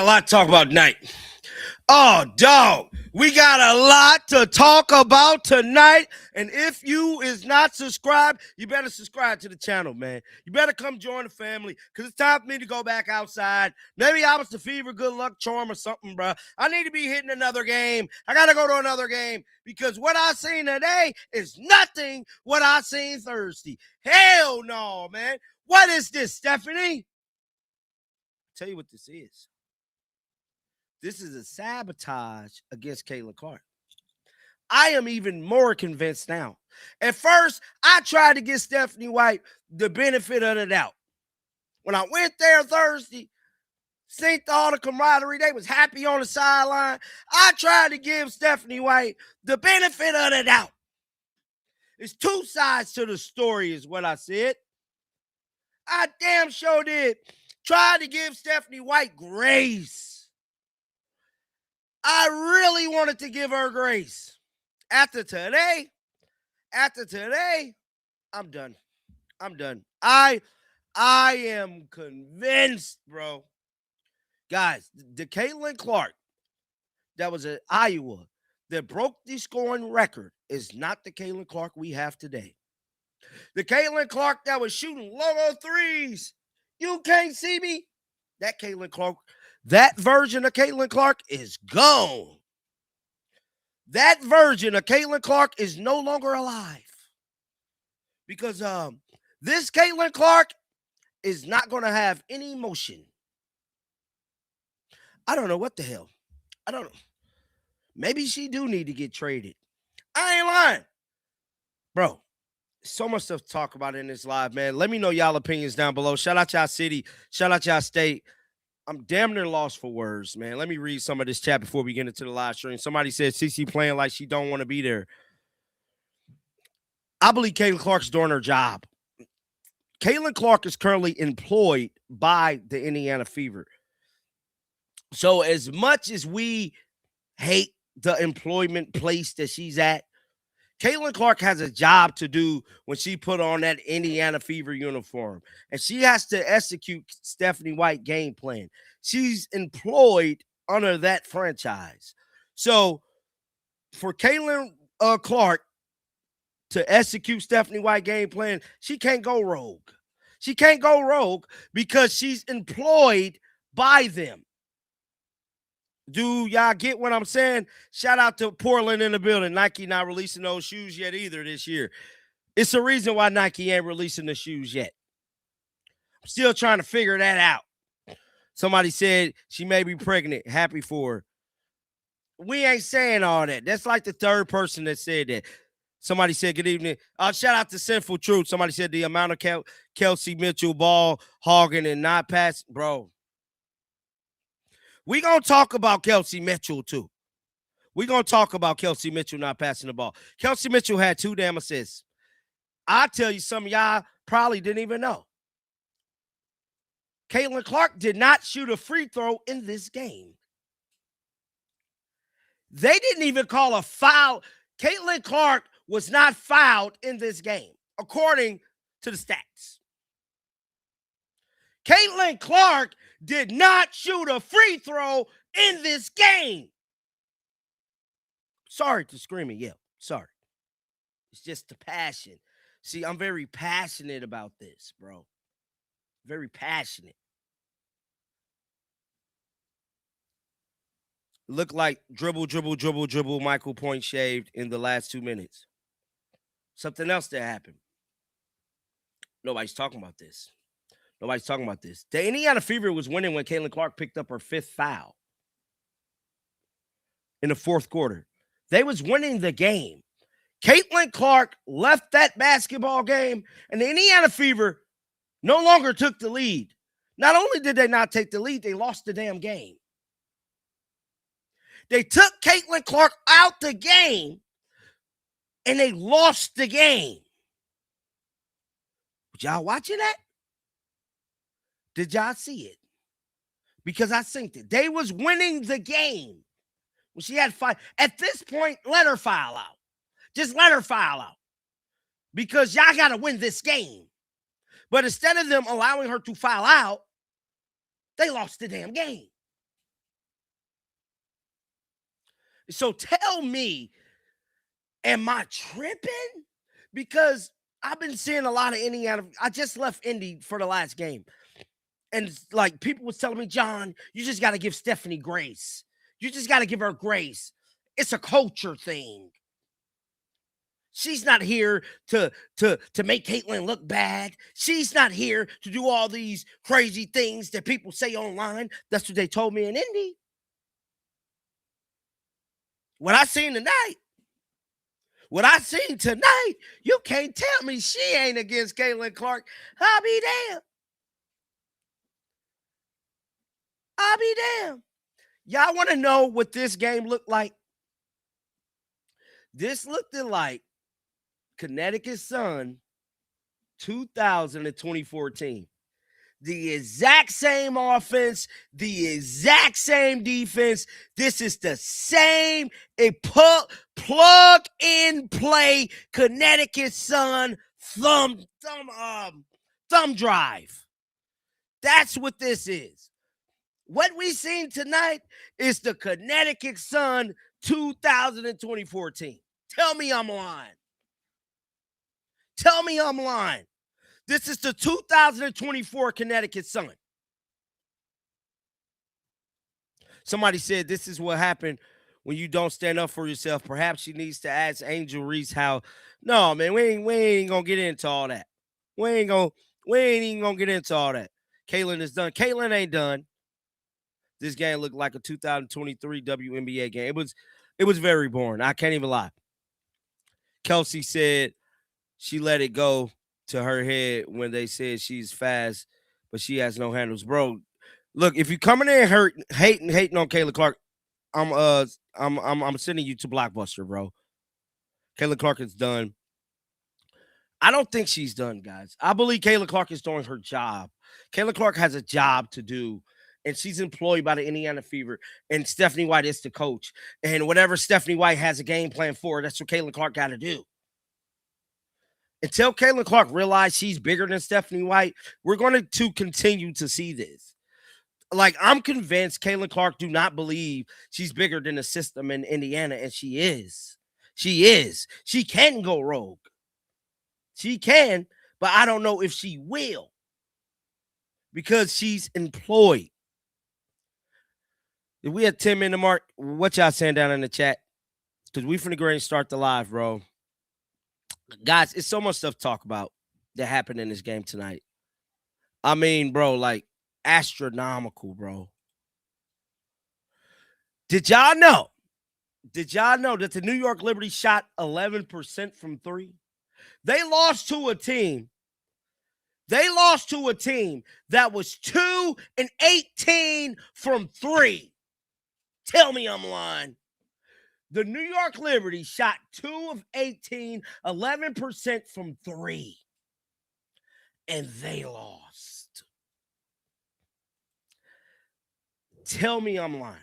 got a lot to talk about tonight. Oh, dog. We got a lot to talk about tonight. And if you is not subscribed, you better subscribe to the channel, man. You better come join the family because it's time for me to go back outside. Maybe I was the fever, good luck charm or something, bro. I need to be hitting another game. I got to go to another game because what I seen today is nothing what I seen Thursday. Hell no, man. What is this, Stephanie? Tell you what this is. This is a sabotage against Caitlin Clark. I am even more convinced now. At first, I tried to give Stephanie White the benefit of the doubt. When I went there Thursday, seen all the camaraderie, they was happy on the sideline. I tried to give Stephanie White the benefit of the doubt. There's two sides to the story is what I said. I damn sure did. Tried to give Stephanie White grace. I really wanted to give her grace. After today, I'm done. I am convinced, bro. Guys, the Caitlin Clark that was at Iowa that broke the scoring record is not the Caitlin Clark we have today. The Caitlin Clark that was shooting logo threes. You can't see me. That Caitlin Clark. That version of Caitlin Clark is gone. That version of Caitlin Clark is no longer alive. Because this Caitlin Clark is not going to have any emotion. I don't know what the hell. I don't know. Maybe she do need to get traded. I ain't lying. Bro, so much stuff to talk about in this live, man. Let me know y'all opinions down below. Shout out y'all city. Shout out y'all state. I'm damn near lost for words, man. Let me read some of this chat before we get into the live stream. Somebody said CC playing like she don't want to be there. I believe Caitlin Clark's doing her job. Caitlin Clark is currently employed by the Indiana Fever. So as much as we hate the employment place that she's at, Caitlin Clark has a job to do when she put on that Indiana Fever uniform. And she has to execute Stephanie White game plan. She's employed under that franchise. So for Caitlin Clark to execute Stephanie White game plan, she can't go rogue. She can't go rogue because she's employed by them. Do y'all get what I'm saying? Shout out to Portland in the building. Nike not releasing those shoes yet either this year. It's a reason why Nike ain't releasing the shoes yet. I'm still trying to figure that out. Somebody said she may be pregnant. Happy for her. We ain't saying all that. That's like the third person that said that. Somebody said, good evening. Shout out to Sinful Truth. Somebody said the amount of Kelsey Mitchell ball hogging and not passing. Bro. We're going to talk about Kelsey Mitchell, too. We're going to talk about Kelsey Mitchell not passing the ball. Kelsey Mitchell had 2 damn assists. I tell you, some of y'all probably didn't even know. Caitlin Clark did not shoot a free throw in this game. They didn't even call a foul. Caitlin Clark was not fouled in this game, according to the stats. Caitlin Clark did not shoot a free throw in this game. Sorry to scream and yell. Sorry. It's just the passion. See, I'm very passionate about this, bro. Very passionate. Looked like dribble, Michael Point shaved in the last 2 minutes. Something else that happened. Nobody's talking about this. The Indiana Fever was winning when Caitlin Clark picked up her 5th foul in the 4th quarter. They was winning the game. Caitlin Clark left that basketball game, and the Indiana Fever no longer took the lead. Not only did they not take the lead, they lost the damn game. They took Caitlin Clark out the game, and they lost the game. Was y'all watching that? Did y'all see it? Because I synced it. They was winning the game. When she had 5. At this point, let her foul out. Just let her foul out. Because y'all got to win this game. But instead of them allowing her to foul out, they lost the damn game. So tell me, am I tripping? Because I've been seeing a lot of Indiana. I just left Indy for the last game. And like people was telling me, John, you just got to give Stephanie grace. You just got to give her grace. It's a culture thing. She's not here to make Caitlin look bad. She's not here to do all these crazy things that people say online. That's what they told me in Indy. What I seen tonight, you can't tell me she ain't against Caitlin Clark. I'll be damn. Y'all want to know what this game looked like? This looked like Connecticut Sun 2000 and 2014. The exact same offense, the exact same defense. This is the same plug in play Connecticut Sun thumb drive. That's what this is. What we seen tonight is the Connecticut Sun 2000 and 2014. Tell me I'm lying. This is the 2024 Connecticut Sun. Somebody said this is what happened when you don't stand up for yourself. Perhaps she needs to ask Angel Reese how. No, man, we ain't gonna get into all that. We ain't even gonna get into all that. Caitlin is done. Caitlin ain't done. This game looked like a 2023 WNBA game. It was very boring. I can't even lie. Kelsey said she let it go to her head when they said she's fast, but she has no handles. Bro, look, if you coming in hating on Caitlin Clark, I'm sending you to Blockbuster, bro. Caitlin Clark is done. I don't think she's done, guys. I believe Caitlin Clark is doing her job. Caitlin Clark has a job to do, and she's employed by the Indiana Fever, and Stephanie White is the coach. And whatever Stephanie White has a game plan for, that's what Caitlin Clark got to do. Until Caitlin Clark realizes she's bigger than Stephanie White, we're going to continue to see this. Like, I'm convinced Caitlin Clark do not believe she's bigger than the system in Indiana, and she is. She is. She can go rogue. She can, but I don't know if she will because she's employed. If we had 10-minute mark, what y'all saying down in the chat? Because we finna go ahead and start the live, bro. Guys, it's so much stuff to talk about that happened in this game tonight. I mean, bro, like astronomical, bro. Did y'all know that the New York Liberty shot 11% from three? They lost to a team. That was 2 and 18 from three. Tell me I'm lying. The New York Liberty shot 2 of 18, 11% from three. And they lost. Tell me I'm lying.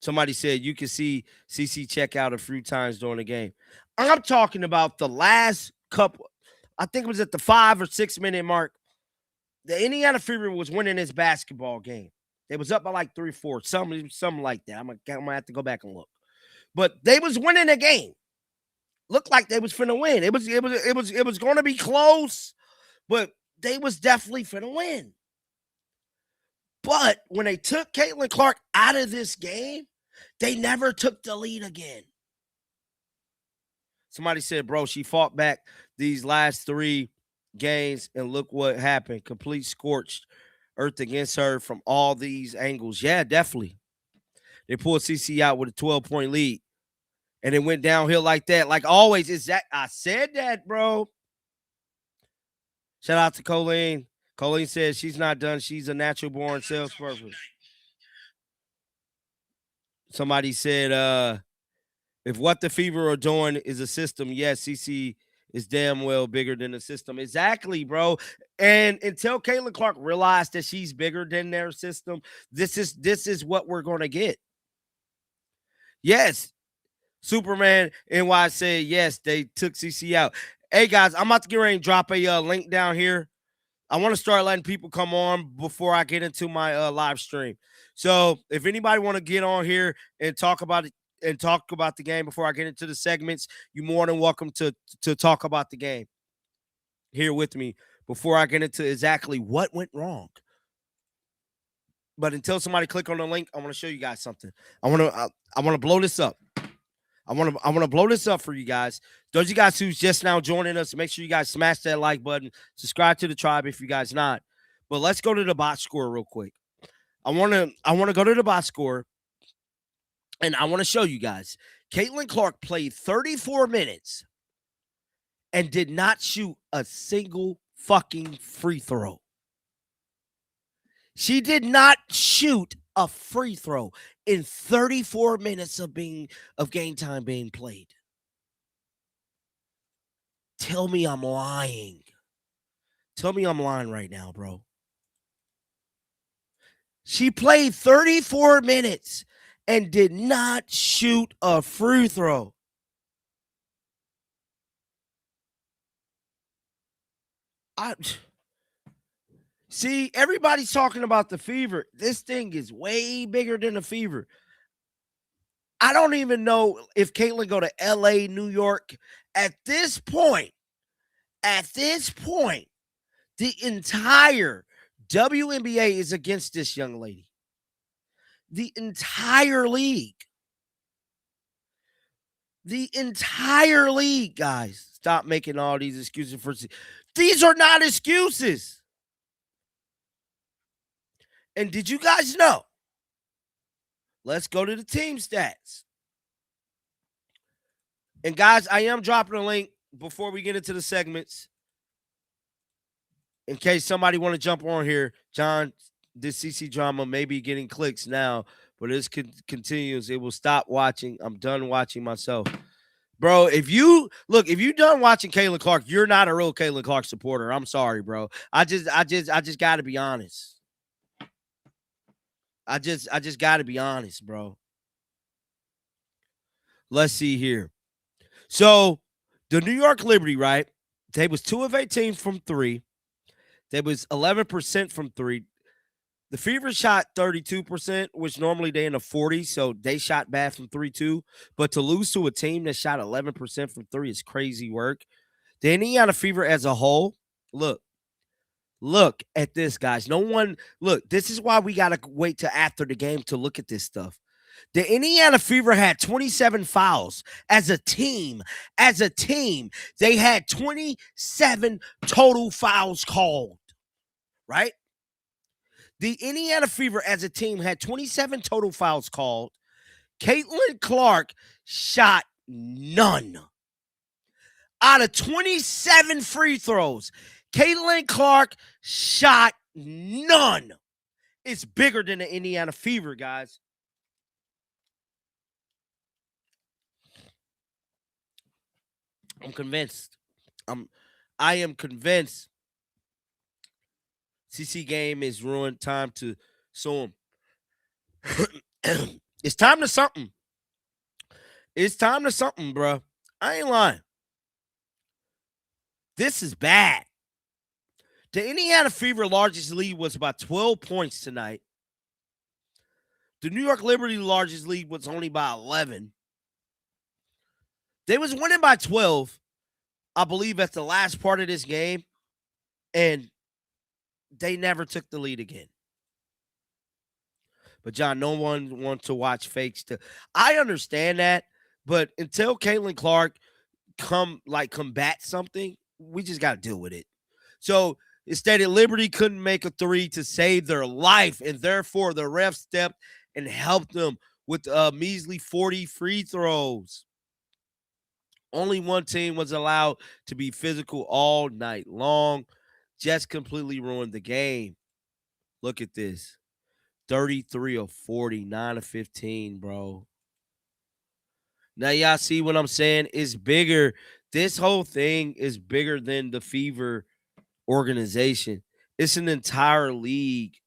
Somebody said you can see CC check out a few times during the game. I'm talking about the last couple. I think it was at the 5 or 6 minute mark. The Indiana Fever was winning this basketball game. It was up by like 3-4, something like that. I'm gonna have to go back and look. But they was winning the game. Looked like they was finna win. It was going to be close, but they was definitely finna win. But when they took Caitlin Clark out of this game, they never took the lead again. Somebody said, bro, she fought back these last 3 games, and look what happened. Complete scorched earth against her from all these angles. Yeah, definitely. They pulled CC out with a 12-point lead, and it went downhill like that. Like always, I said that, bro. Shout out to Colleen. Colleen says she's not done. She's a natural-born salesperson. Somebody said, if what the Fever are doing is a system, yes, CC is damn well bigger than the system. Exactly, bro. And until Caitlin Clark realized that she's bigger than their system, this is what we're going to get. Yes, Superman NY said, yes, they took CC out. Hey, guys, I'm about to get ready and drop a link down here. I want to start letting people come on before I get into my live stream. So if anybody want to get on here and talk about it and talk about the game before I get into the segments, you're more than welcome to talk about the game here with me before I get into exactly what went wrong. But until somebody click on the link, I want to show you guys something. I want to blow this up. I want to blow this up for you guys. Those of you guys who's just now joining us, make sure you guys smash that like button. Subscribe to the tribe if you guys not. But let's go to the box score real quick. I want to go to the box score, and I want to show you guys. Caitlin Clark played 34 minutes and did not shoot a single fucking free throw. She did not shoot a free throw in 34 minutes of game time being played. Tell me I'm lying. Tell me I'm lying right now, bro. She played 34 minutes and did not shoot a free throw. See, everybody's talking about the Fever. This thing is way bigger than the Fever. I don't even know if Caitlin go to LA, New York. At this point, the entire WNBA is against this young lady. The entire league. The entire league, guys. Stop making all these excuses for. These are not excuses. And did you guys know? Let's go to the team stats. And guys, I am dropping a link before we get into the segments. In case somebody want to jump on here, John, this CC drama may be getting clicks now, but this continues. It will stop watching. I'm done watching myself. Bro, if you done watching Caitlin Clark, you're not a real Caitlin Clark supporter. I'm sorry, bro. I just got to be honest. I just got to be honest, bro. Let's see here. So, the New York Liberty, right? They was 2 of 18 from 3. They was 11% from 3. The Fever shot 32%, which normally they in the 40s, so they shot bad from 3 too. But to lose to a team that shot 11% from 3 is crazy work. The Indiana Fever as a whole, look at this, guys. This is why we got to wait till after the game to look at this stuff. The Indiana Fever had 27 fouls as a team. They had 27 total fouls called, right? The Indiana Fever as a team had 27 total fouls called. Caitlin Clark shot none. Out of 27 free throws, Caitlin Clark shot none. It's bigger than the Indiana Fever, guys. I'm convinced. I am convinced. CC game is ruined. Time to sue him. It's time to something. It's time to something, bro. I ain't lying. This is bad. The Indiana Fever largest lead was about 12 points tonight. The New York Liberty largest lead was only by 11. They was winning by 12, I believe, at the last part of this game, and they never took the lead again. But, John, no one wants to watch fakes. I understand that, but until Caitlin Clark combat something, we just got to deal with it. So, instead, Liberty couldn't make a 3 to save their life, and therefore the ref stepped and helped them with measly 40 free throws. Only one team was allowed to be physical all night long. Just completely ruined the game. Look at this. 33 of 40, 9 of 15, bro. Now, y'all see what I'm saying? It's bigger. This whole thing is bigger than the Fever organization. It's an entire league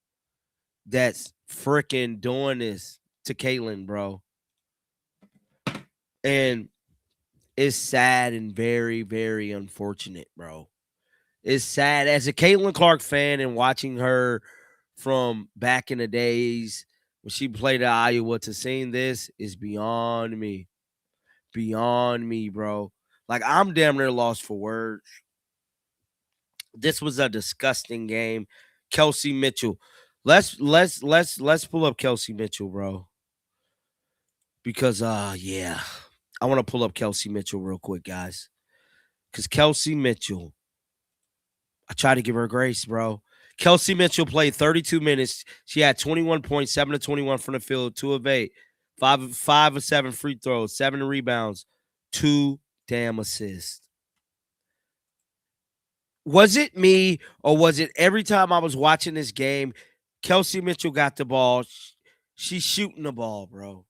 that's freaking doing this to Caitlin, bro. And it's sad and very, very unfortunate, bro. It's sad as a Caitlin Clark fan and watching her from back in the days when she played at Iowa to seeing this is beyond me. Beyond me, bro. Like I'm damn near lost for words. This was a disgusting game. Kelsey Mitchell. Let's pull up Kelsey Mitchell, bro. Because yeah. I want to pull up Kelsey Mitchell real quick, guys. Because Kelsey Mitchell, I try to give her grace, bro. Kelsey Mitchell played 32 minutes. She had 21 points, 7 to 21 from the field, 2 of 8, 5 of 7 free throws, 7 rebounds, 2 damn assists. Was it me or was it every time I was watching this game, Kelsey Mitchell got the ball. She's shooting the ball, bro.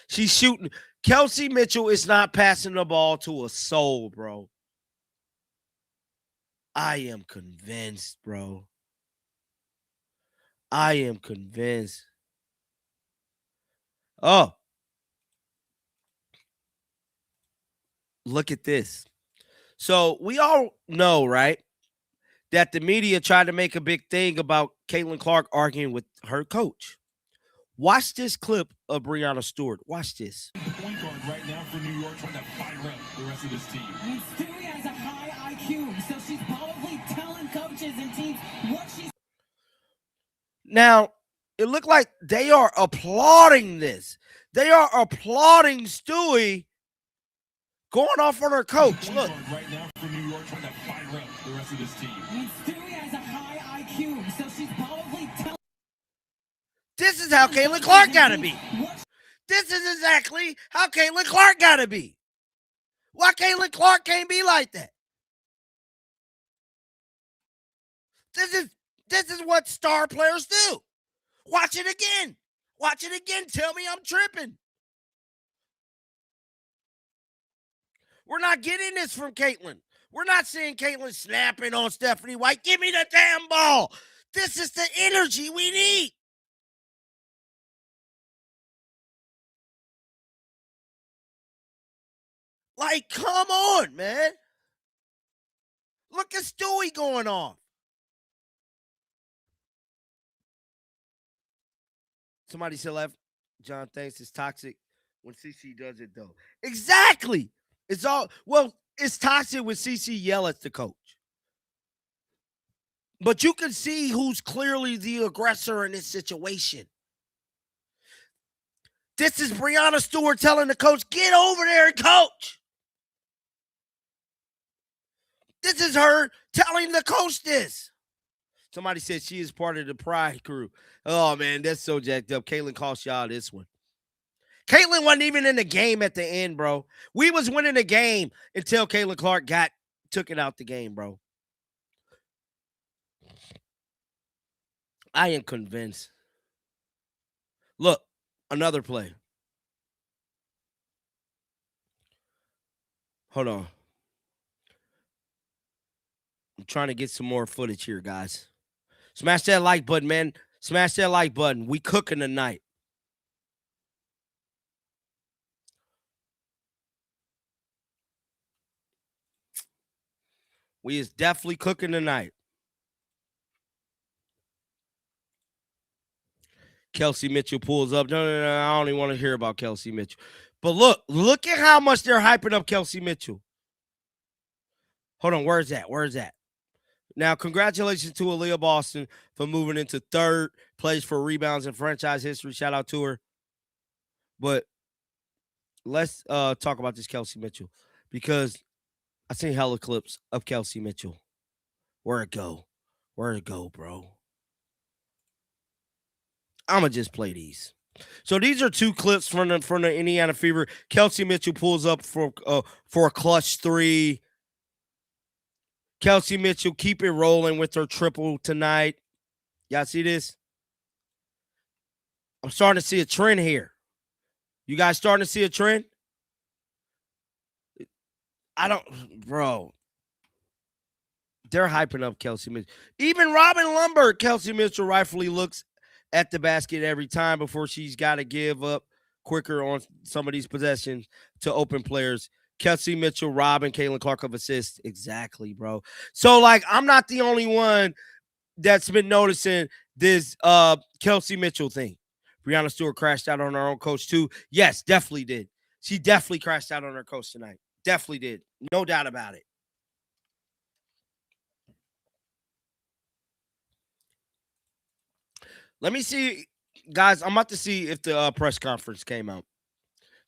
She's shooting. Kelsey Mitchell is not passing the ball to a soul, bro. I am convinced, bro. I am convinced. Oh, look at this. So we all know, right, that the media tried to make a big thing about Caitlin Clark arguing with her coach. Watch this clip of Breanna Stewart. Watch this. Point guard right now for New York trying to fire up the rest of this team. Stewie has a high IQ, so she's probably telling coaches and teams what she's. Now, it looked like they are applauding this. They are applauding Stewie going off on her coach. Look. Right now for New York trying to fire up the rest of this team. Stewie has a high IQ, so she's probably telling. This is how Caitlin Clark got to be. This is exactly how Caitlin Clark got to be. Why Caitlin Clark can't be like that? This is what star players do. Watch it again. Watch it again. Tell me I'm tripping. We're not getting this from Caitlin. We're not seeing Caitlin snapping on Stephanie White. Give me the damn ball. This is the energy we need. Like, come on, man. Look at Stewie going on. Somebody said left. John thinks it's toxic when CC does it, though. Exactly. It's all, well, it's toxic when CC yell at the coach. But you can see who's clearly the aggressor in this situation. This is Breanna Stewart telling the coach, get over there and coach. This is her telling the coach this. Somebody said she is part of the Pride crew. Oh, man, that's so jacked up. Caitlin cost y'all this one. Caitlin wasn't even in the game at the end, bro. We was winning the game until Caitlin Clark took it out the game, bro. I am convinced. Look, another play. Hold on. I'm trying to get some more footage here, guys. Smash that like button, man. Smash that like button. We cooking tonight. We is definitely cooking tonight. Kelsey Mitchell pulls up. No, I don't even want to hear about Kelsey Mitchell. But look at how much they're hyping up Kelsey Mitchell. Hold on, where's that? Now, congratulations to Aaliyah Boston for moving into third place for rebounds in franchise history. Shout out to her. But let's talk about this Kelsey Mitchell because I seen hella clips of Kelsey Mitchell. Where'd it go? Where'd it go, bro? I'm going to just play these. So these are two clips from the Indiana Fever. Kelsey Mitchell pulls up for a clutch three. Kelsey Mitchell, keep it rolling with her triple tonight. Y'all see this? I'm starting to see a trend here. You guys starting to see a trend? Bro. They're hyping up Kelsey Mitchell. Even Robin Lundberg, Kelsey Mitchell rightfully looks at the basket every time before she's got to give up quicker on some of these possessions to open players. Kelsey Mitchell, Robin, Caitlin Clark of assists. Exactly, bro. So, like, I'm not the only one that's been noticing this Kelsey Mitchell thing. Brianna Stewart crashed out on her own coach, too. Yes, definitely did. She definitely crashed out on her coach tonight. Definitely did. No doubt about it. Let me see, guys. I'm about to see if the press conference came out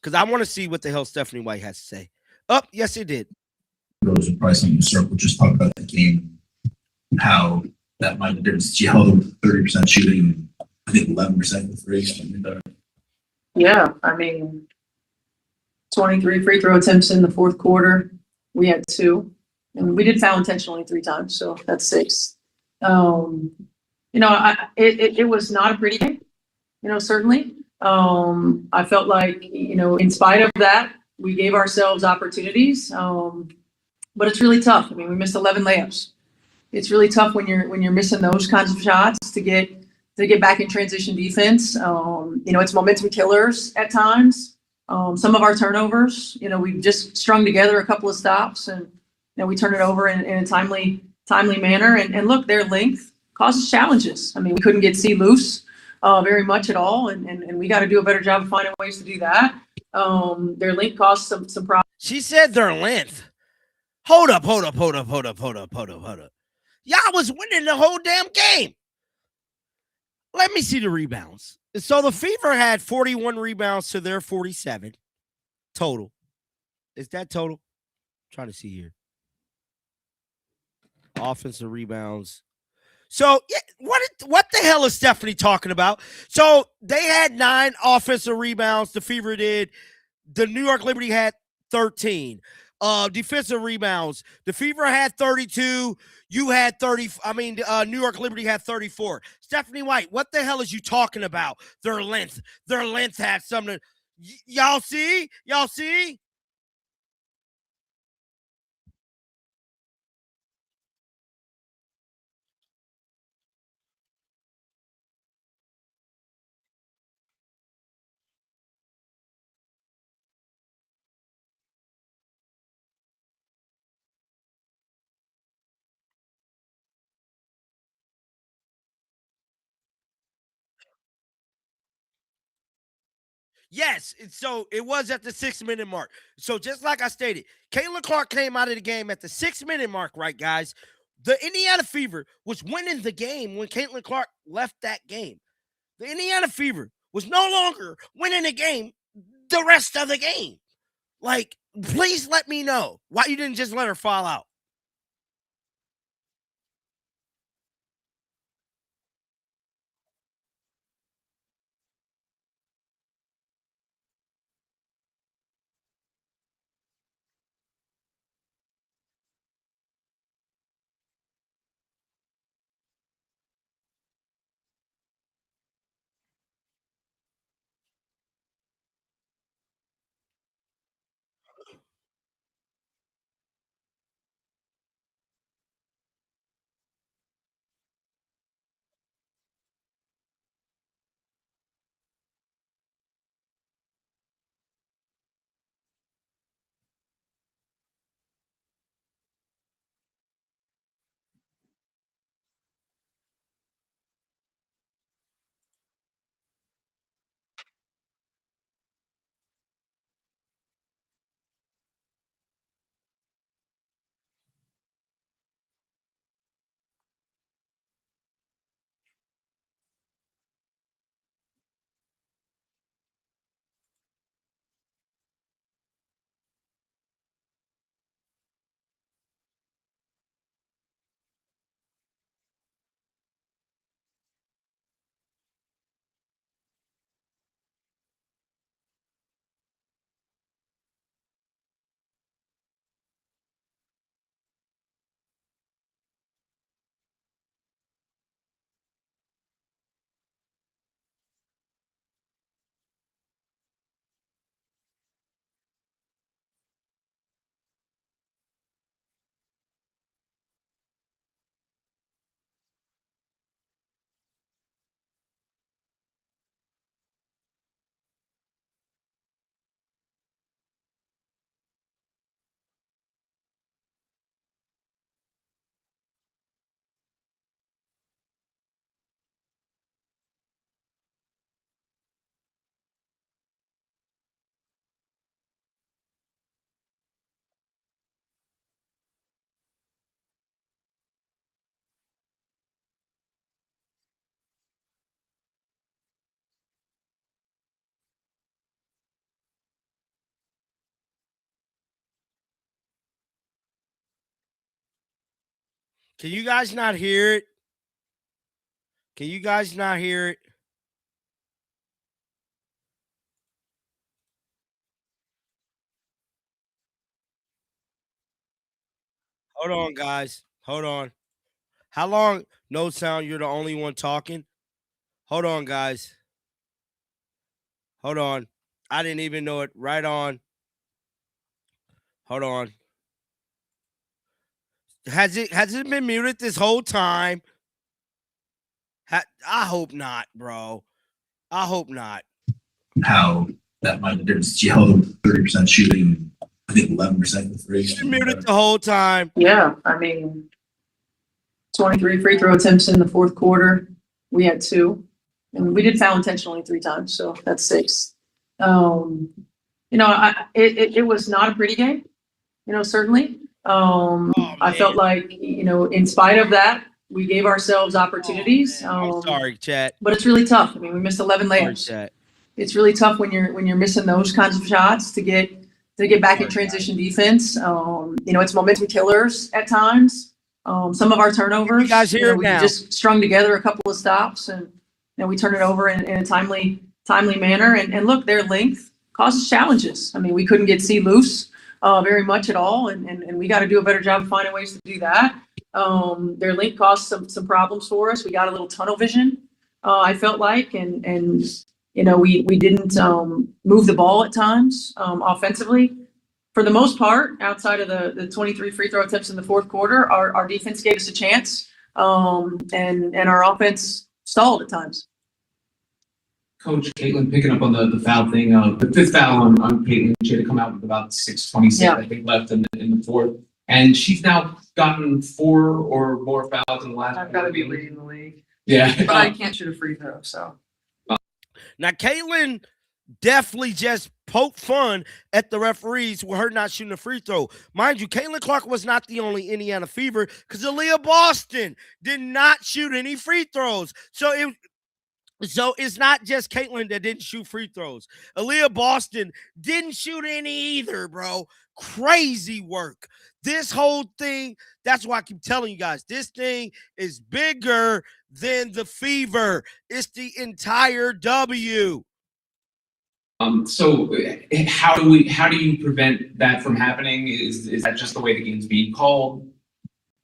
because I want to see what the hell Stephanie White has to say. Oh, yes, it did. Those are probably something to circle. Just talk about the game, how that might be different. She held them 30% shooting, I think 11% with three. Something like that. Yeah, I mean, 23 free throw attempts in the fourth quarter. We had two, and we did foul intentionally 3 times, so that's 6. Um, it was not a pretty game, certainly. I felt like, in spite of that, we gave ourselves opportunities. But it's really tough. I mean, we missed 11 layups. It's really tough when you're missing those kinds of shots to get back in transition defense. It's momentum killers at times. Some of our turnovers, we've just strung together a couple of stops and we turn it over in a timely manner. And look, their length causes challenges. I mean, we couldn't get C loose very much at all, and we got to do a better job of finding ways to do that. Their length caused some problems. She said their length. Hold up. Y'all was winning the whole damn game. Let me see the rebounds. So the Fever had 41 rebounds to their 47 total. Is that total? I'm trying to see here. Offensive rebounds. So yeah, what the hell is Stephanie talking about? So they had 9 offensive rebounds. The Fever did. The New York Liberty had 13. Defensive rebounds. The Fever had 32. You had 30. New York Liberty had 34. Stephanie White, what the hell is you talking about? Their length. Their length had something. Y'all see? Y'all see? Yes, so it was at the 6-minute mark. So just like I stated, Caitlin Clark came out of the game at the 6-minute mark, right, guys? The Indiana Fever was winning the game when Caitlin Clark left that game. The Indiana Fever was no longer winning the game the rest of the game. Like, please let me know why you didn't just let her fall out. Can you guys not hear it? Can you guys not hear it? Hold on, guys. Hold on. How long? No sound. You're the only one talking. Hold on, guys. Hold on. I didn't even know it. Right on. Hold on. Has it been muted this whole time? I hope not, bro. I hope not. How that might have difference. She held 30% shooting, I think 11% with three. It's been muted the whole time. Yeah, I mean, 23 free throw attempts in the fourth quarter. We had 2. And we did foul intentionally 3 times, so that's 6. It was not a pretty game, certainly. I felt like, in spite of that, we gave ourselves opportunities. I'm sorry, chat. But it's really tough. I mean, we missed 11 layups. It's really tough when you're missing those kinds of shots to get back in transition defense. It's momentum killers at times. Some of our turnovers, you guys hear it we now. just strung together a couple of stops and we turn it over in a timely manner. And look, their length causes challenges. I mean, we couldn't get C loose very much at all, and we got to do a better job of finding ways to do that. Their length caused some problems for us. We got a little tunnel vision, I felt like, and we didn't move the ball at times offensively. For the most part, outside of the 23 free throw attempts in the fourth quarter, our defense gave us a chance, and our offense stalled at times. Coach Caitlin, picking up on the foul thing, the 5th foul on Caitlin, she had to come out with about 6:26, Yeah. I think, left in the 4th. And she's now gotten 4 or more fouls in the last. I've got to be leading the league. Yeah. But I can't shoot a free throw, so. Now, Caitlin definitely just poked fun at the referees with her not shooting a free throw. Mind you, Caitlin Clark was not the only Indiana Fever because Aaliyah Boston did not shoot any free throws. So it's not just Caitlin that didn't shoot free throws. Aaliyah Boston didn't shoot any either, bro. Crazy work. This whole thing, that's why I keep telling you guys, this thing is bigger than the Fever. It's the entire W. So how do you prevent that from happening? Is that just the way the game's being called?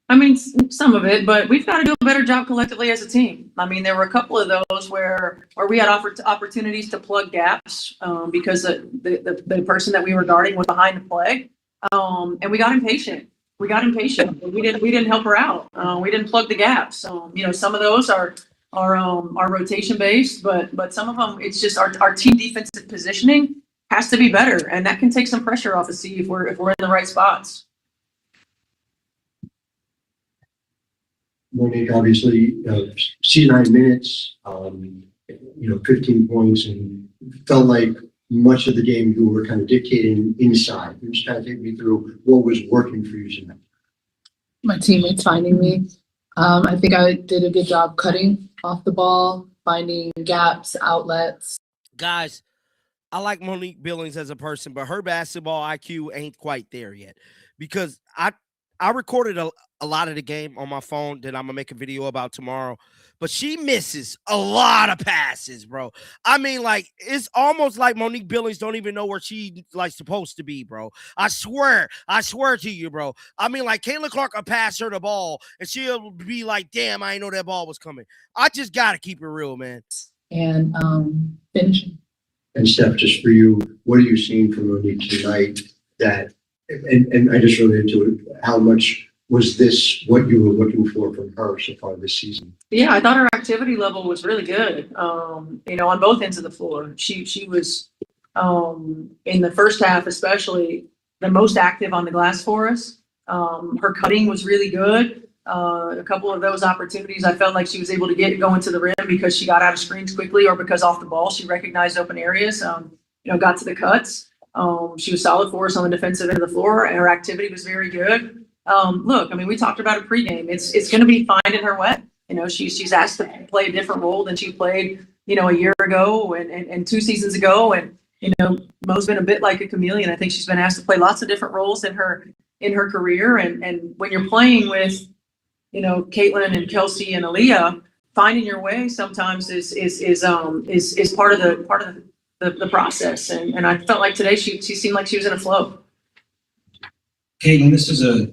I mean, some of it, but we've got to do a better job collectively as a team. I mean, there were a couple of those where we had opportunities to plug gaps because the person that we were guarding was behind the play, and we got impatient. We didn't help her out. We didn't plug the gaps. Some of those are rotation based, but some of them it's just our team defensive positioning has to be better, and that can take some pressure off of C if we're in the right spots. Monique, obviously, see 9 minutes, 15 points, and felt like much of the game you were kind of dictating inside. You just kind of take me through what was working for you tonight. My teammates finding me. I think I did a good job cutting off the ball, finding gaps, outlets. Guys, I like Monique Billings as a person, but her basketball IQ ain't quite there yet because I recorded a lot of the game on my phone that I'm going to make a video about tomorrow, but she misses a lot of passes, bro. I mean, like, it's almost like Monique Billings don't even know where she, like, supposed to be, bro. I swear to you, bro. I mean, like, Caitlin Clark will pass her the ball, and she'll be like, damn, I didn't know that ball was coming. I just got to keep it real, man. And finishing. And Steph, just for you, what are you seeing from Monique tonight that, and I just related to it, how much was this what you were looking for from her so far this season? Yeah, I thought her activity level was really good. On both ends of the floor. She was in the first half, especially the most active on the glass for us. Her cutting was really good. A couple of those opportunities, I felt like she was able to get going to the rim because she got out of screens quickly or because off the ball she recognized open areas. Got to the cuts. She was solid for us on the defensive end of the floor, and her activity was very good. Look, I mean, we talked about it pregame. It's going to be finding her wet. She's asked to play a different role than she played, a year ago and 2 seasons ago. And, Mo's been a bit like a chameleon. I think she's been asked to play lots of different roles in her career. And when you're playing with Caitlin and Kelsey and Aaliyah, finding your way sometimes is part of the process. And I felt like today she seemed like she was in a flow. Caitlin, this is a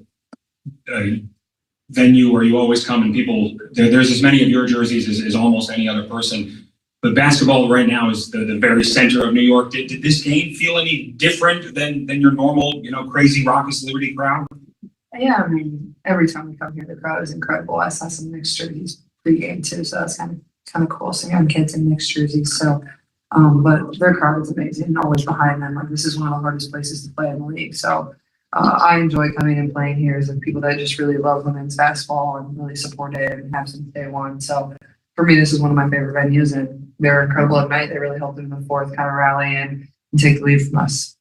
venue where you always come and people, there's as many of your jerseys as almost any other person. But basketball right now is the very center of New York. Did this game feel any different than your normal, crazy Raucous Liberty crowd? Yeah, I mean, every time we come here, the crowd is incredible. I saw some mixed jerseys pregame too, so that's kind of cool. Seeing young kids in mixed jerseys. So, but their crowd is amazing. Always behind them. Like, this is one of the hardest places to play in the league. So, I enjoy coming and playing here as people that just really love women's basketball and really support it and have since day one. So, for me, this is one of my favorite venues, and they're incredible at night. They really helped in the fourth kind of rally and take the lead from us.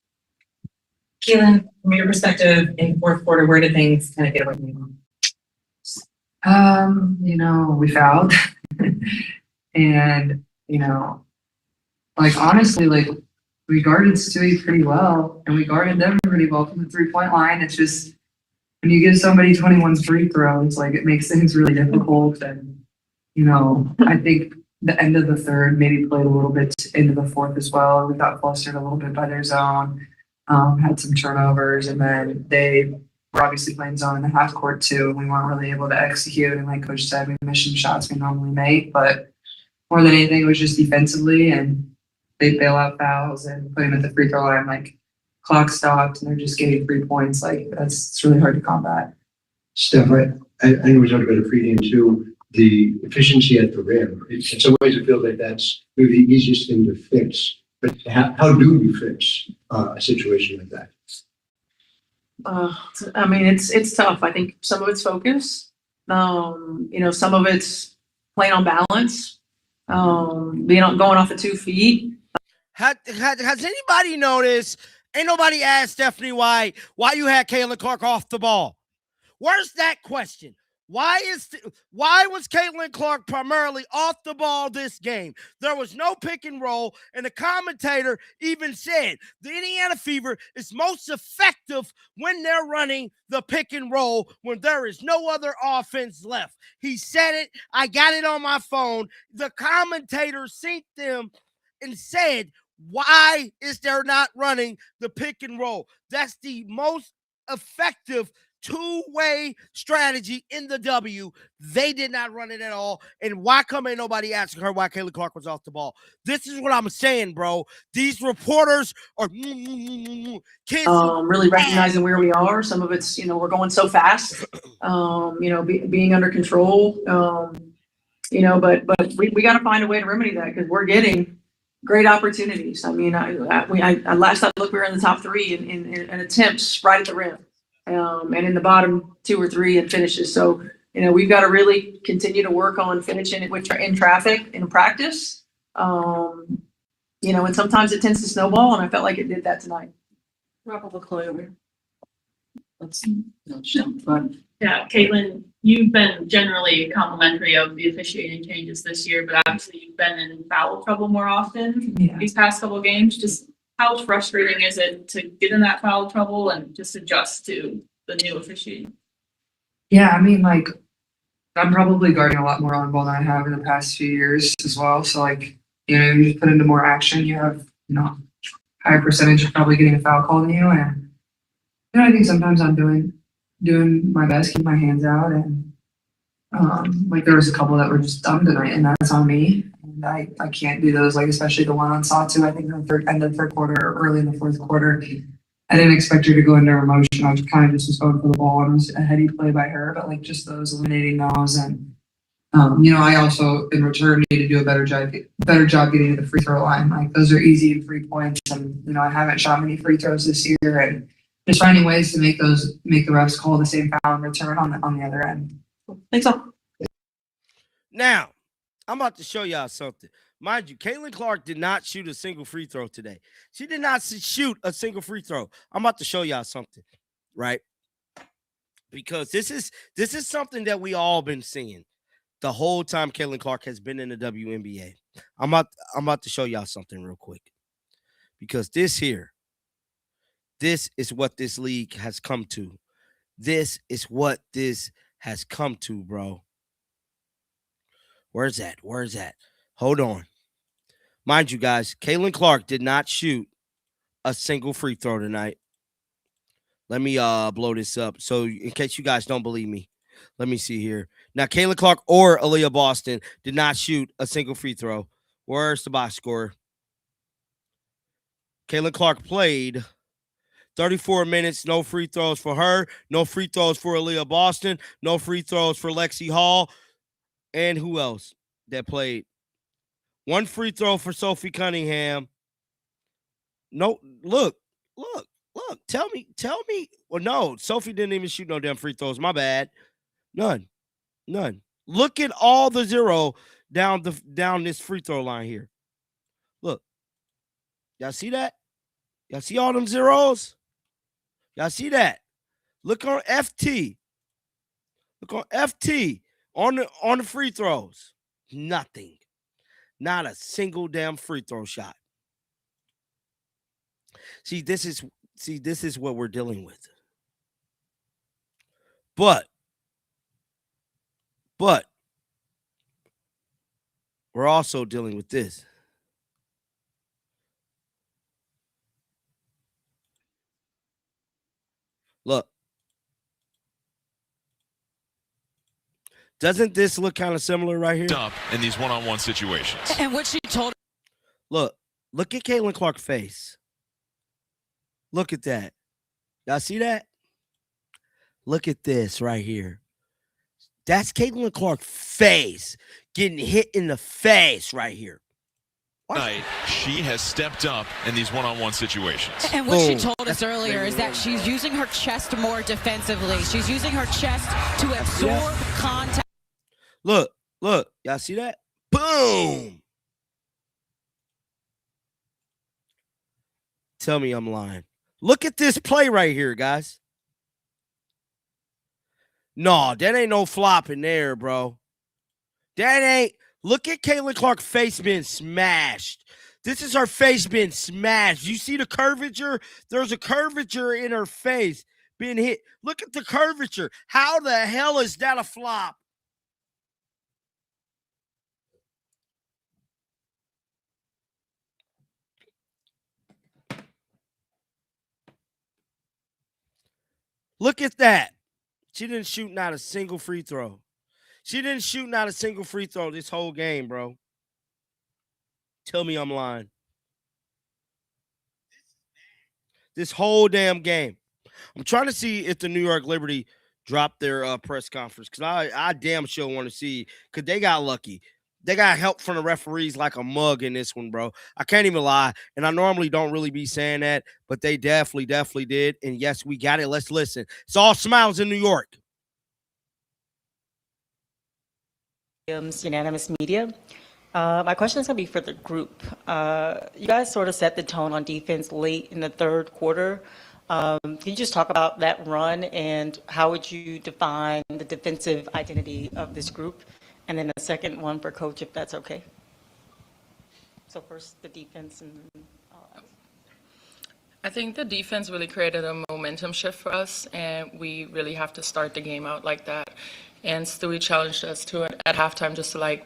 Keelan, from your perspective in the fourth quarter, where did things kind of get away from you? We fouled. And, honestly, we guarded Stewie pretty well, and we guarded them pretty well from the 3-point line. It's just, when you give somebody 21 free throws, it makes things really difficult. And, I think the end of the third maybe played a little bit into the fourth as well. We got flustered a little bit by their zone. Had some turnovers, and then they were obviously playing zone in the half court too, and we weren't really able to execute. And like Coach said, we missed some shots we normally make, but more than anything, it was just defensively, and they bail out fouls and put him at the free throw line. Clock stopped, and they're just getting 3 points. It's really hard to combat. Steph, I know we talked about it pregame too. The efficiency at the rim. In some ways, I feel like that's maybe the easiest thing to fix. But how do you fix a situation like that? It's tough. I think some of it's focus. Some of it's playing on balance. Going off of 2 feet. Has anybody noticed? Ain't nobody asked Stephanie why you had Caitlin Clark off the ball. Where's that question? Why was Caitlin Clark primarily off the ball this game? There was no pick and roll, and the commentator even said the Indiana Fever is most effective when they're running the pick and roll when there is no other offense left. He said it. I got it on my phone. The commentator synced them and said, why is there not running the pick and roll? That's the most effective two-way strategy in the W. They did not run it at all. And why come ain't nobody asking her why Caitlin Clark was off the ball? This is what I'm saying, bro. These reporters are kids. Really recognizing where we are. Some of it's, we're going so fast, being under control, but we got to find a way to remedy that, because we're getting great opportunities. I last I looked, we were in the top 3 in attempts right at the rim. And in the bottom 2 or 3 in finishes. So, we've got to really continue to work on finishing it in traffic, in practice. And sometimes it tends to snowball, and I felt like it did that tonight. Rob of a clover. Yeah, Caitlin, you've been generally complimentary of the officiating changes this year, but obviously you've been in foul trouble more often these past couple of games. Just how frustrating is it to get in that foul trouble and just adjust to the new officiating? Yeah, I'm probably guarding a lot more on ball than I have in the past few years as well. So you just put into more action, you have, higher percentage of probably getting a foul call than you. And, I think sometimes I'm doing my best, keep my hands out. And there was a couple that were just dumb tonight, and that's on me. And I can't do those, especially the one on Satu, I think in the end of the third quarter or early in the fourth quarter. I didn't expect her to go into her motion. I kind of just was going for the ball, and it was a heady play by her, but just those, eliminating those. And, I also in return need to do a better job getting to the free throw line. Those are easy 3 points. And, I haven't shot many free throws this year, and just finding ways to make the refs call the same foul in return on the other end. Thanks all. Now, I'm about to show y'all something. Mind you, Caitlin Clark did not shoot a single free throw today. She did not shoot a single free throw. I'm about to show y'all something, right? Because this is something that we all been seeing the whole time Caitlin Clark has been in the WNBA. I'm about to show y'all something real quick. Because this is what this league has come to. This is what this has come to, bro. Where's that? Where's that? Hold on. Mind you, guys, Caitlin Clark did not shoot a single free throw tonight. Let me blow this up. So in case you guys don't believe me, let me see here. Now, Caitlin Clark or Aaliyah Boston did not shoot a single free throw. Where's the box score? Caitlin Clark played 34 minutes, no free throws for her, no free throws for Aaliyah Boston, no free throws for Lexi Hall, and who else that played? One free throw for Sophie Cunningham. No, look. Tell me. Well, no, Sophie didn't even shoot no damn free throws. My bad. None. Look at all the zero down this free throw line here. Look. Y'all see that? Y'all see all them zeros? Y'all see that? Look on FT. Look on FT on the free throws. Nothing. Not a single damn free throw shot. See, this is what we're dealing with. But we're also dealing with this. Look. Doesn't this look kind of similar right here? Up in these one-on-one situations. And what she told. Look at Caitlin Clark's face. Look at that. Y'all see that? Look at this right here. That's Caitlin Clark's face getting hit in the face right here. Tonight, she has stepped up in these one-on-one situations. And what she told us earlier is that she's using her chest more defensively. She's using her chest to absorb contact. Look. Y'all see that? Boom. Tell me I'm lying. Look at this play right here, guys. No, that ain't no flop in there, bro. That ain't. Look at Caitlin Clark's face being smashed. This is her face being smashed. You see the curvature? There's a curvature in her face being hit. Look at the curvature. How the hell is that a flop? Look at that. She didn't shoot not a single free throw. She didn't shoot not a single free throw this whole game, bro. Tell me I'm lying. This whole damn game. I'm trying to see if the New York Liberty dropped their press conference because I damn sure want to see because they got lucky. They got help from the referees like a mug in this one, bro. I can't even lie. And I normally don't really be saying that, but they definitely did. And yes, we got it. Let's listen. It's all smiles in New York. Unanimous media. My question is going to be for the group. You guys sort of set the tone on defense late in the third quarter. Can you just talk about that run and how would you define the defensive identity of this group? And then a second one for Coach, if that's okay. So first the defense and I think the defense really created a momentum shift for us, and we really have to start the game out like that. And Stewie challenged us to it at halftime just to like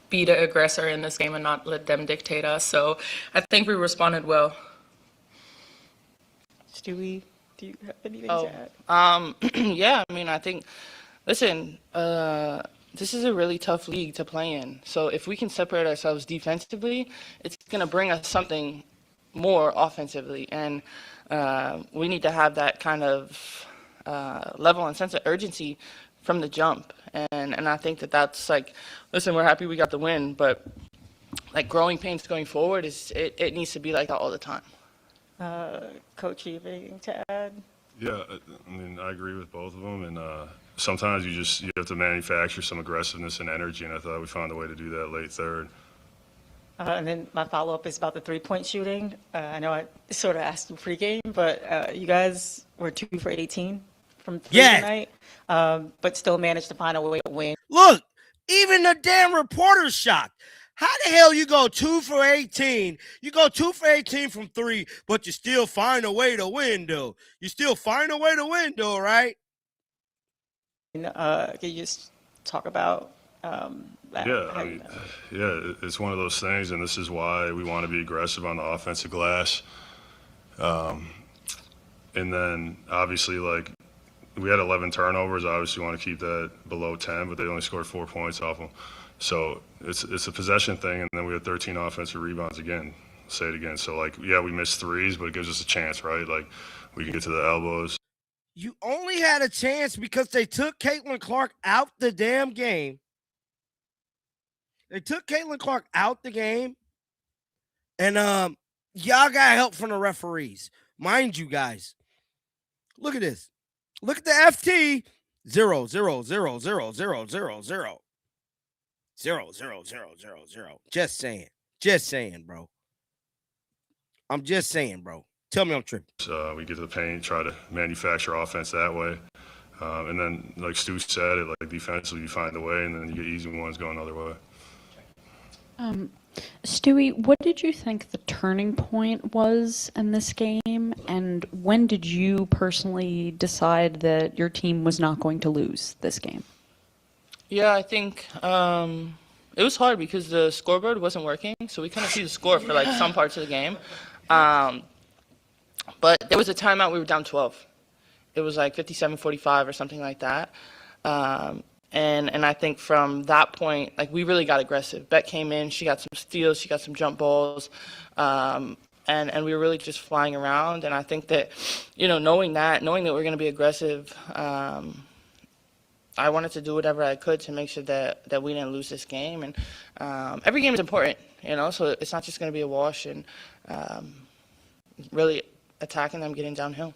be the aggressor in this game and not let them dictate us. So I think we responded well. Stewie, do you have anything to add? Yeah, I mean, I think, listen, this is a really tough league to play in. So if we can separate ourselves defensively, it's going to bring us something more offensively. And we need to have that kind of level and sense of urgency from the jump. And I think that's like, listen, we're happy we got the win, but like growing pains going forward, it needs to be like that all the time. Coach, you have anything to add? Yeah, I mean, I agree with both of them. And sometimes you have to manufacture some aggressiveness and energy. And I thought we found a way to do that late third. And then my follow-up is about the three-point shooting. I know I sort of asked you pregame, but you guys were 2 for 18 from three tonight, but still managed to find a way to win. Look, even the damn reporter's shocked. How the hell you go 2 for 18? You go 2 for 18 from three, but you still find a way to win, though. You still find a way to win, though, right? Can you just talk about that? Yeah, I mean, yeah, it's one of those things, and this is why we want to be aggressive on the offensive glass. And then obviously, like, we had 11 turnovers. Obviously, want to keep that below 10, but they only scored 4 points off them. So it's a possession thing, and then we had 13 offensive rebounds again. Say it again. So, like, yeah, we missed threes, but it gives us a chance, right? Like, we can get to the elbows. You only had a chance because they took Caitlin Clark out the damn game. They took Caitlin Clark out the game. And y'all got help from the referees. Mind you guys, look at this. Look at the FT. 0, 0, 0, 0, 0, 0, 0. 0, 0, 0, 0, 0. Just saying, bro. I'm just saying, bro. Tell me I'm tripping. We get to the paint, try to manufacture offense that way. And then, like Stu said, like defensively, you find a way, and then you get easy ones going the other way. Stewie, what did you think the turning point was in this game? And when did you personally decide that your team was not going to lose this game? Yeah, I think it was hard because the scoreboard wasn't working, so we couldn't see the score for like some parts of the game. But there was a timeout, we were down 12. It was like 57-45 or something like that. And I think from that point, like, we really got aggressive. Beck came in, she got some steals, she got some jump balls, and we were really just flying around. And I think that, knowing that we're going to be aggressive, I wanted to do whatever I could to make sure that we didn't lose this game. And every game is important, so it's not just going to be a wash, and really attacking them, getting downhill.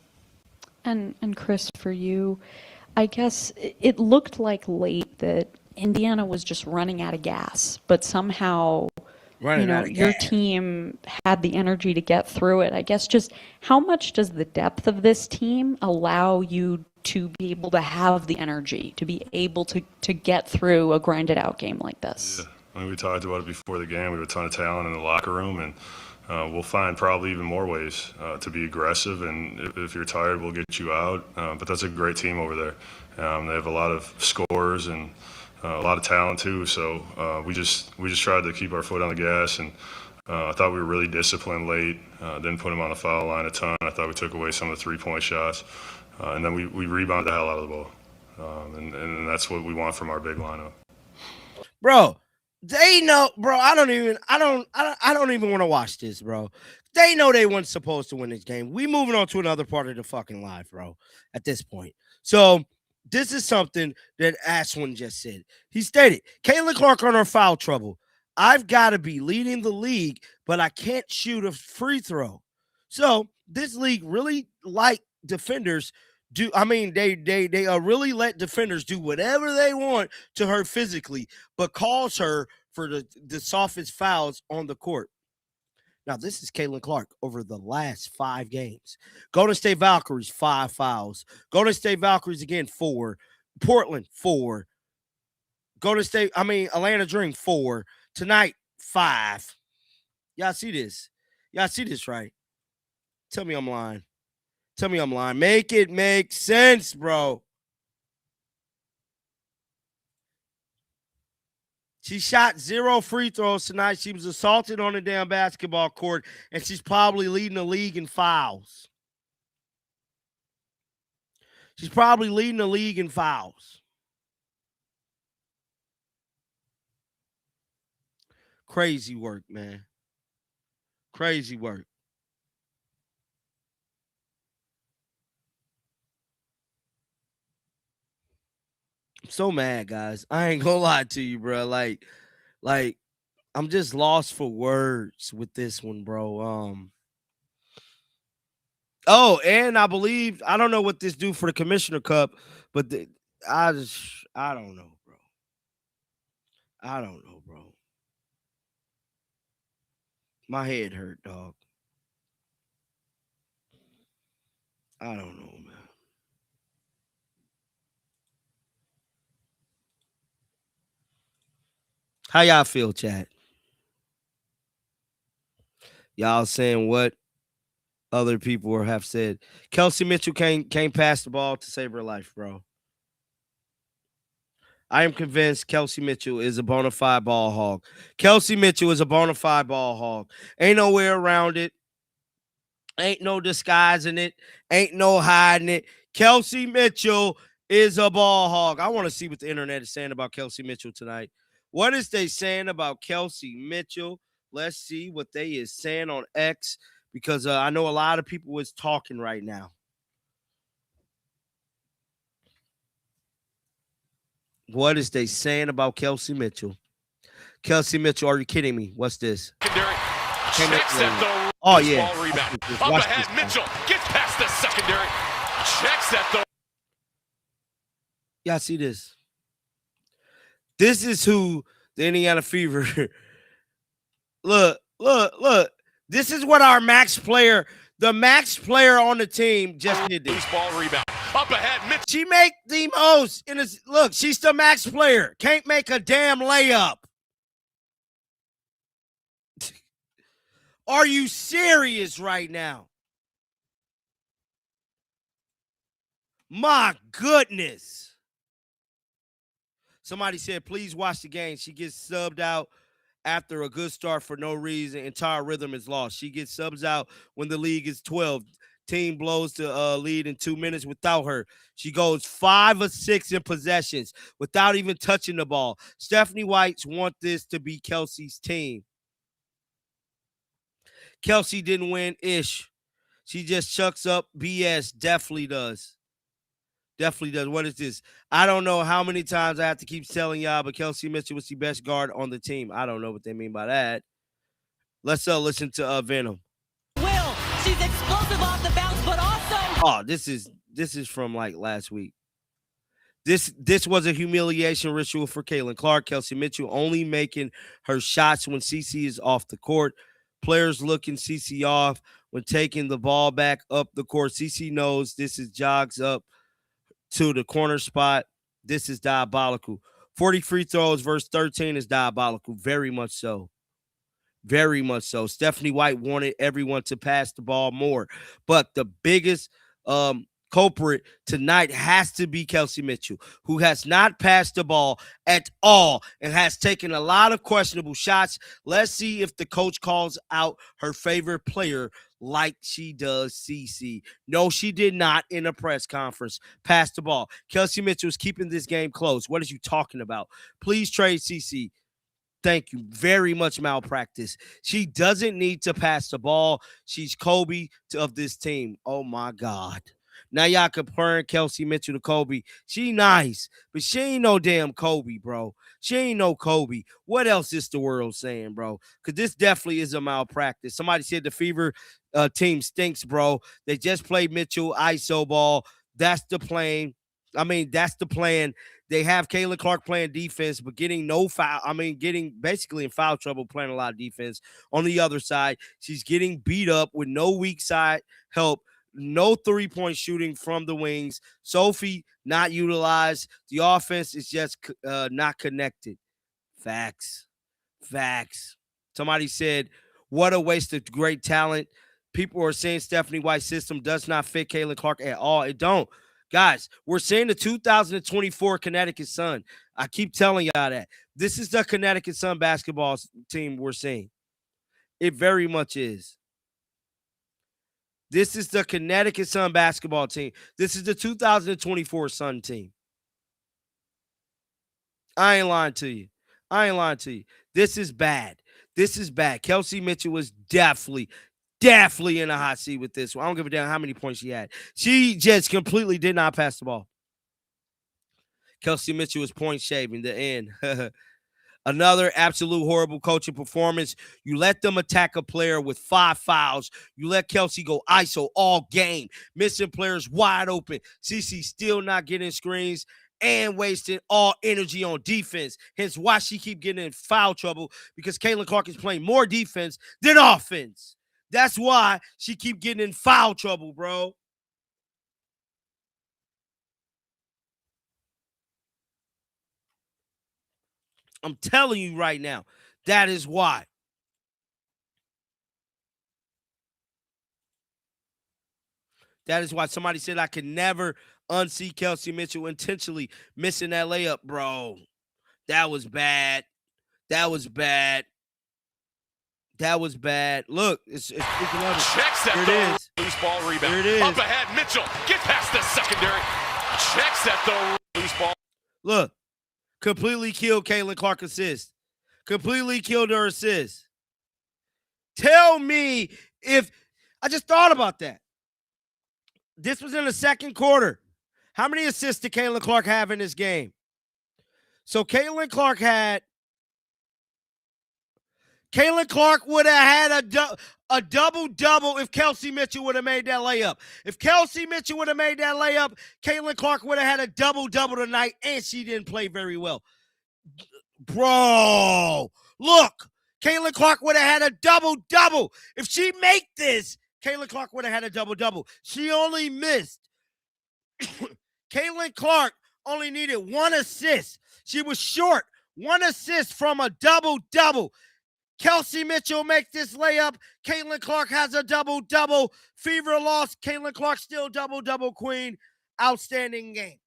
And Chris, for you, I guess it looked like late that Indiana was just running out of gas, but somehow, your team had the energy to get through it. I guess just how much does the depth of this team allow you to be able to have the energy, to be able to get through a grinded out game like this? Yeah, I mean, we talked about it before the game. We have a ton of talent in the locker room, and we'll find probably even more ways to be aggressive, and if you're tired, we'll get you out. But that's a great team over there. They have a lot of scorers and a lot of talent too. So we just tried to keep our foot on the gas, and I thought we were really disciplined late. Didn't put them on the foul line a ton. I thought we took away some of the 3-point shots, and then we rebounded the hell out of the ball, and that's what we want from our big lineup. Bro, they know, bro. I don't even want to watch this, bro. They know they weren't supposed to win this game. We moving on to another part of the fucking live, bro, at this point. So this is something that Ashwin just said. He stated, Caitlin Clark on her foul trouble. I've got to be leading the league, but I can't shoot a free throw. So this league really like defenders do. I mean, they really let defenders do whatever they want to her physically, but calls her for the softest fouls on the court. Now, this is Caitlin Clark over the last 5 games. Golden State Valkyries, 5 fouls. Golden State Valkyries again, 4. Portland, 4. Atlanta Dream, 4. Tonight, 5. Y'all see this? Y'all see this, right? Tell me I'm lying. Tell me I'm lying. Make it make sense, bro. She shot 0 free throws tonight. She was assaulted on the damn basketball court, and she's probably leading the league in fouls. She's probably leading the league in fouls. Crazy work, man. Crazy work. I'm so mad, guys. I ain't gonna lie to you, bro. Like I'm just lost for words with this one, bro. Oh, and I believe I don't know what this do for the Commissioner Cup, but I don't know, bro. I don't know, bro. My head hurt, dog. I don't know, man. How y'all feel, chat? Y'all saying what other people have said. Kelsey Mitchell can't pass the ball to save her life, bro. I am convinced Kelsey Mitchell is a bona fide ball hog. Kelsey Mitchell is a bona fide ball hog. Ain't no way around it. Ain't no disguising it. Ain't no hiding it. Kelsey Mitchell is a ball hog. I want to see what the internet is saying about Kelsey Mitchell tonight. What is they saying about Kelsey Mitchell? Let's see what they is saying on X, because I know a lot of people is talking right now. What is they saying about Kelsey Mitchell? Kelsey Mitchell, are you kidding me? What's this? Oh, yeah. Ball rebound. Up ahead, Mitchell gets past the secondary. Checks at the. Y'all see this? This is who the Indiana Fever. Look. This is what our max player, the max player on the team, just did this. Ball rebound. Up ahead, Mitchell. She make the most. Look, she's the max player. Can't make a damn layup. Are you serious right now? My goodness. Somebody said, please watch the game. She gets subbed out after a good start for no reason. Entire rhythm is lost. She gets subs out when the league is 12. Team blows to lead in 2 minutes without her. She goes 5 of 6 in possessions without even touching the ball. Stephanie White's want this to be Kelsey's team. Kelsey didn't win ish. She just chucks up BS. Definitely does. Definitely does. What is this? I don't know how many times I have to keep telling y'all, but Kelsey Mitchell was the best guard on the team. I don't know what they mean by that. Let's listen to Venom. Will, she's explosive off the bounce, but also. Oh, this is from like last week. This was a humiliation ritual for Caitlin Clark. Kelsey Mitchell only making her shots when CC is off the court. Players looking CC off when taking the ball back up the court. CC knows this is jogs up to the corner spot. This is diabolical. 40 free throws versus 13 is diabolical. Very much so. Very much so. Stephanie White wanted everyone to pass the ball more. But the biggest culprit tonight has to be Kelsey Mitchell, who has not passed the ball at all and has taken a lot of questionable shots. Let's see if the coach calls out her favorite player like she does CC. No, she did not in a press conference pass the ball. Kelsey Mitchell is keeping this game close. What is you talking about? Please trade CC. Thank you. Very much malpractice. She doesn't need to pass the ball. She's Kobe of this team. Oh, my God. Now y'all comparing Kelsey Mitchell to Kobe. She nice, but she ain't no damn Kobe, bro. She ain't no Kobe. What else is the world saying, bro? Because this definitely is a malpractice. Somebody said the Fever team stinks, bro. They just played Mitchell ISO ball. That's the plan. That's the plan. They have Kayla Clark playing defense, but getting no foul. Getting basically in foul trouble, playing a lot of defense. On the other side, she's getting beat up with no weak side help. No three-point shooting from the wings. Sophie not utilized. The offense is just not connected. Facts. Somebody said, what a waste of great talent. People are saying Stephanie White's system does not fit Kayla Clark at all. It don't. Guys, we're seeing the 2024 Connecticut Sun. I keep telling y'all that. This is the Connecticut Sun basketball team we're seeing. It very much is. This is the Connecticut Sun basketball team. This is the 2024 Sun team. I ain't lying to you. This is bad. Kelsey Mitchell was definitely in a hot seat with this one. I don't give a damn how many points she had. She just completely did not pass the ball. Kelsey Mitchell was point shaving the end. Another absolute horrible coaching performance. You let them attack a player with 5 fouls. You let Kelsey go ISO all game. Missing players wide open. CC still not getting screens and wasting all energy on defense. Hence why she keep getting in foul trouble, because Caitlin Clark is playing more defense than offense. That's why she keep getting in foul trouble, bro. I'm telling you right now, that is why. That is why somebody said I can never unsee Kelsey Mitchell intentionally missing that layup, bro. That was bad. That was bad. That was bad. Look, it's speaking of it. Checks Here at it the is. loose ball rebound. Here it is. Up ahead, Mitchell. Get past the secondary. Checks at the loose ball. Look, completely killed Caitlin Clark assist. Completely killed her assist. Tell me if I just thought about that. This was in the second quarter. How many assists did Caitlin Clark have in this game? So Caitlin Clark would have had a double-double if Kelsey Mitchell would have made that layup. If Kelsey Mitchell would have made that layup, Caitlin Clark would have had a double-double tonight, and she didn't play very well. Bro, look, Caitlin Clark would have had a double-double. If she made this, Caitlin Clark would have had a double-double. She only missed. Caitlin Clark only needed one assist. She was short. One assist from a double-double. Kelsey Mitchell makes this layup. Caitlin Clark has a double-double. Fever lost. Caitlin Clark still double-double queen. Outstanding game.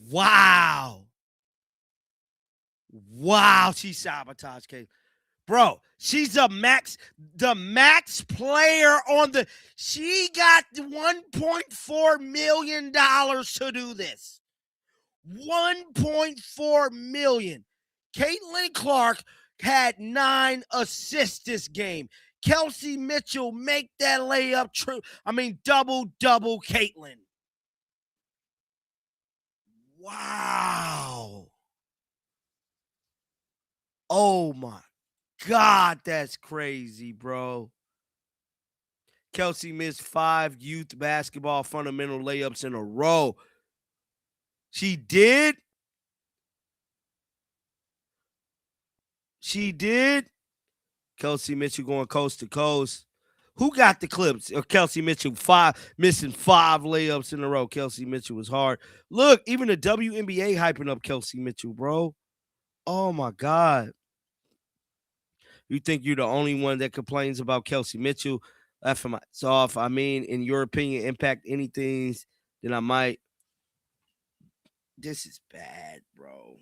Wow. Wow, she sabotaged Caitlin. Bro, she's the max player on the. She got $1.4 million to do this. $1.4 million. Caitlin Clark had 9 assists this game. Kelsey Mitchell make that layup true. Double Caitlin. Wow. Oh my God, that's crazy, bro. Kelsey missed 5 youth basketball fundamental layups in a row. She did? She did? Kelsey Mitchell going coast to coast. Who got the clips of Kelsey Mitchell missing 5 layups in a row? Kelsey Mitchell was hard. Look, even the WNBA hyping up Kelsey Mitchell, bro. Oh my God. You think you're the only one that complains about Kelsey Mitchell? So if in your opinion, impact anything, then I might. This is bad, bro.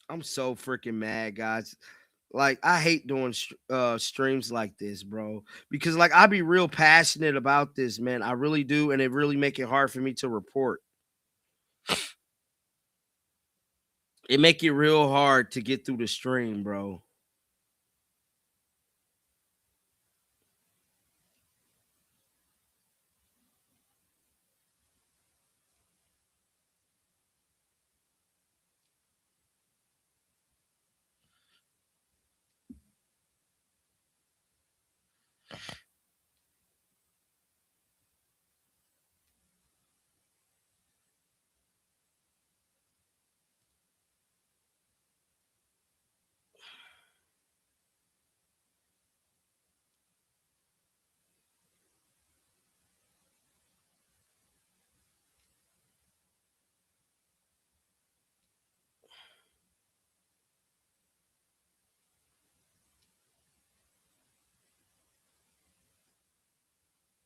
I'm so freaking mad, guys. Like, I hate doing streams like this, bro. Because, like, I be real passionate about this, man. I really do, and it really make it hard for me to report. It make it real hard to get through the stream, bro.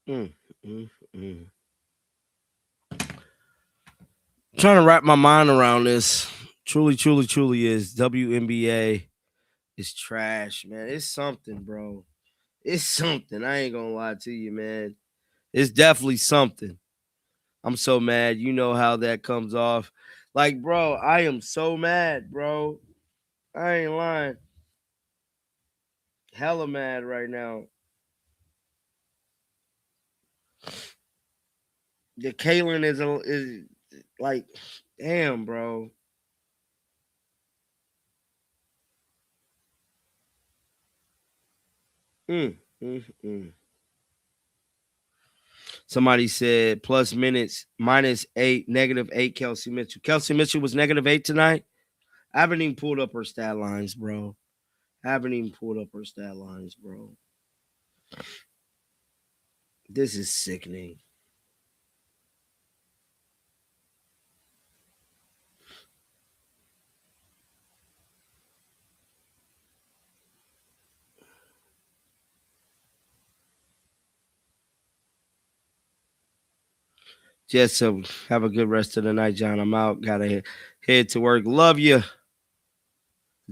Trying to wrap my mind around this. Truly is WNBA is trash, man. It's something, bro. It's something. I ain't gonna lie to you, man. It's definitely something. I'm so mad. You know how that comes off. Like, bro, I am so mad, bro. I ain't lying. Hella mad right now. The Kaylin is like, damn, bro. Somebody said plus minutes, -8, -8 Kelsey Mitchell. Kelsey Mitchell was -8 tonight. I haven't even pulled up her stat lines, bro. This is sickening. Just have a good rest of the night, John. I'm out. Gotta head to work. Love you.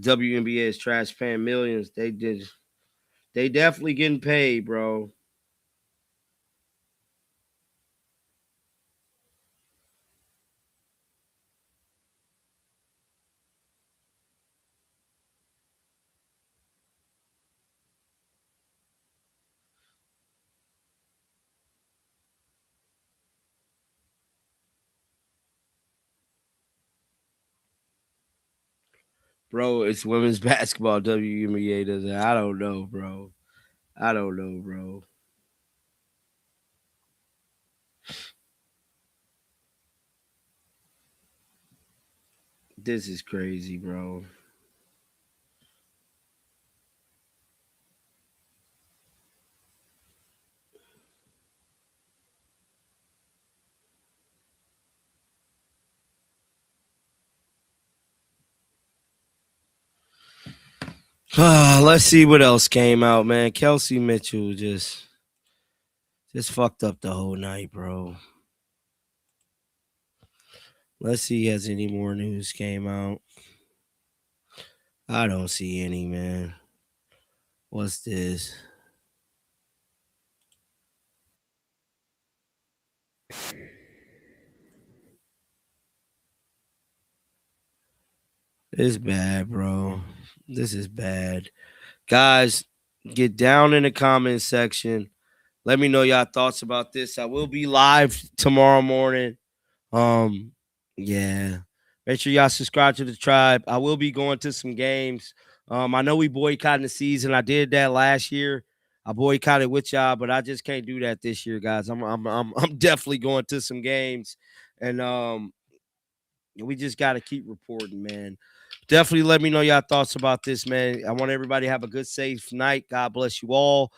WNBA is trash paying millions. They definitely getting paid, bro. Bro, it's women's basketball. WNBA does it. I don't know, bro. I don't know, bro. This is crazy, bro. Let's see what else came out, man. Kelsey Mitchell just fucked up the whole night, bro. Let's see has any more news came out. I don't see any, man. What's this? It's bad, bro. This is bad. Guys, get down in the comment section. Let me know y'all thoughts about this. I will be live tomorrow morning. Yeah. Make sure y'all subscribe to the tribe. I will be going to some games. I know we boycotting the season. I did that last year. I boycotted with y'all, but I just can't do that this year, guys. I'm definitely going to some games, and we just got to keep reporting, man. Definitely let me know y'all thoughts about this, man. I want everybody to have a good, safe night. God bless you all.